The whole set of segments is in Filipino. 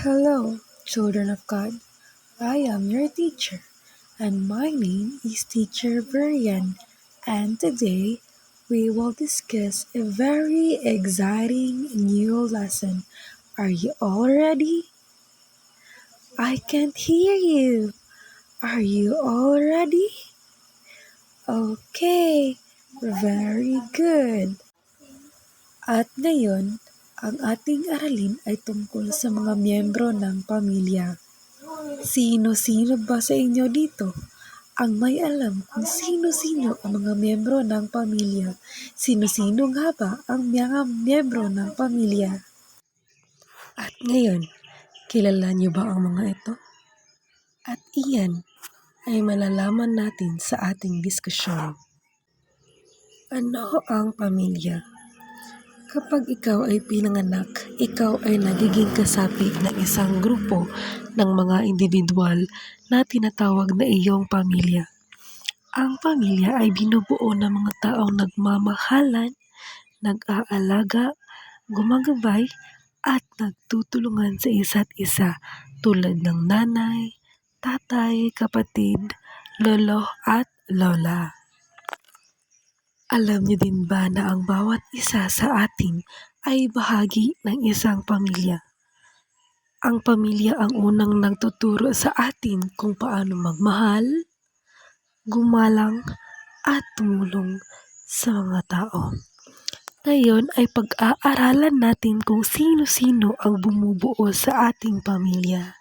Hello, children of God. I am your teacher, and my name is Teacher Verian. And today we will discuss a very exciting new lesson. Are you all ready? I can't hear you. Are you all ready? Okay, very good. At ngayon, ang ating aralin ay tungkol sa mga miyembro ng pamilya. Sino-sino ba sa inyo dito ang may alam kung sino-sino ang mga miyembro ng pamilya? Sino-sino nga ba ang mga miyembro ng pamilya? At ngayon, kilala niyo ba ang mga ito? At iyan ay malalaman natin sa ating diskusyon. Ano ang pamilya? Kapag ikaw ay pinanganak, ikaw ay nagiging kasapi ng isang grupo ng mga individual na tinatawag na iyong pamilya. Ang pamilya ay binubuo ng mga taong nagmamahalan, nag-aalaga, gumagabay, at nagtutulungan sa isa't isa tulad ng nanay, tatay, kapatid, lolo at lola. Alam niyo din ba na ang bawat isa sa atin ay bahagi ng isang pamilya? Ang pamilya ang unang nagtuturo sa atin kung paano magmahal, gumalang, at tumulong sa mga tao. Ngayon ay pag-aaralan natin kung sino-sino ang bumubuo sa ating pamilya.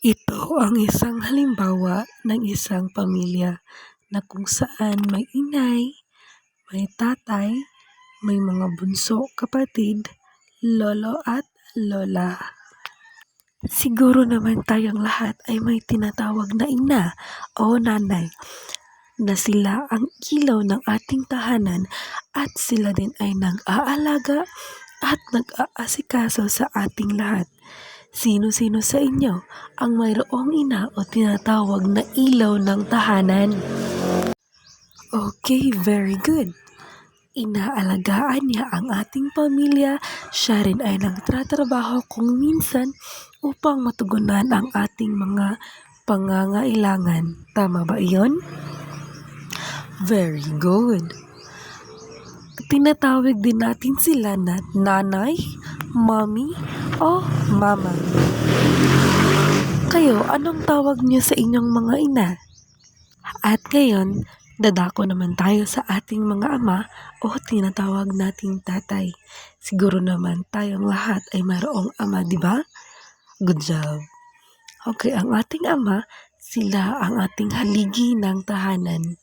Ito ang isang halimbawa ng isang pamilya na kung saan may inay, may tatay, may mga bunso kapatid, lolo at lola. Siguro naman tayong lahat ay may tinatawag na ina o nanay na sila ang ilaw ng ating tahanan at sila din ay nag-aalaga at nag-aasikaso sa ating lahat. Sino-sino sa inyo ang mayroong ina o tinatawag na ilaw ng tahanan? Okay, very good. Inaalagaan niya ang ating pamilya, siya rin ay nagtatrabaho kung minsan upang matugunan ang ating mga pangangailangan. Tama ba iyon? Very good. Tinatawag din natin sila na nanay, mommy, o mama. Kayo, anong tawag niyo sa inyong mga ina? At ngayon, dadako naman tayo sa ating mga ama o tinatawag nating tatay. Siguro naman tayong lahat ay mayroong ama, di ba? Good job. Okay, ang ating ama, sila ang ating haligi ng tahanan.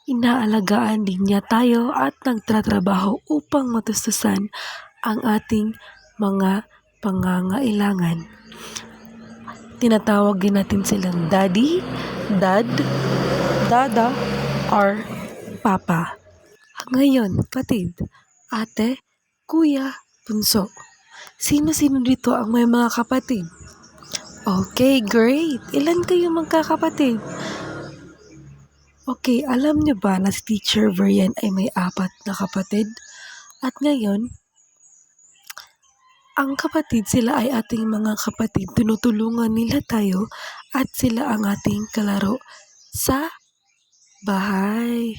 Inaalagaan din niya tayo at nagtatrabaho upang matustusan ang ating mga pangangailangan. Tinatawag din natin silang daddy, dad, dada, or papa. Ngayon, kapatid, ate, kuya, bunso. Sino-sino dito ang may mga kapatid? Okay, great. Ilan kayo magkakapatid? Okay, alam niyo ba na si Teacher Verian ay may 4 na kapatid? At ngayon, ang kapatid, sila ay ating mga kapatid. Tinutulungan nila tayo at sila ang ating kalaro sa bahay.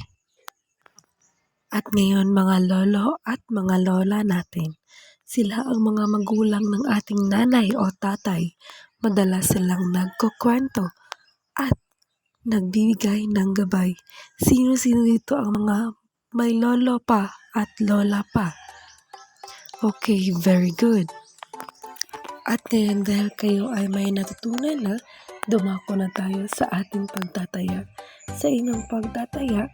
At ngayon, mga lolo at mga lola natin, sila ang mga magulang ng ating nanay o tatay. Madalas silang nagkukwento at nagbibigay ng gabay. Sino-sino dito ang mga may lolo pa at lola pa? Okay, very good. At ngayon, dahil kayo ay may natutunan na, dumako na tayo sa ating pagtataya. Sa inyong pagtataya,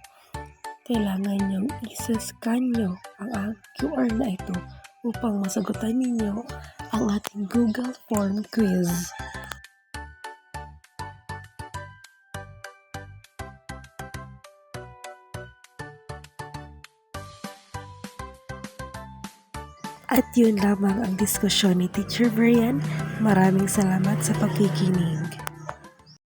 kailangan niyong isa-scan nyo ang QR na ito upang masagutan ninyo ang ating Google Form quiz. At yun lamang ang diskusyon ni Teacher Verian. Maraming salamat sa pakikinig.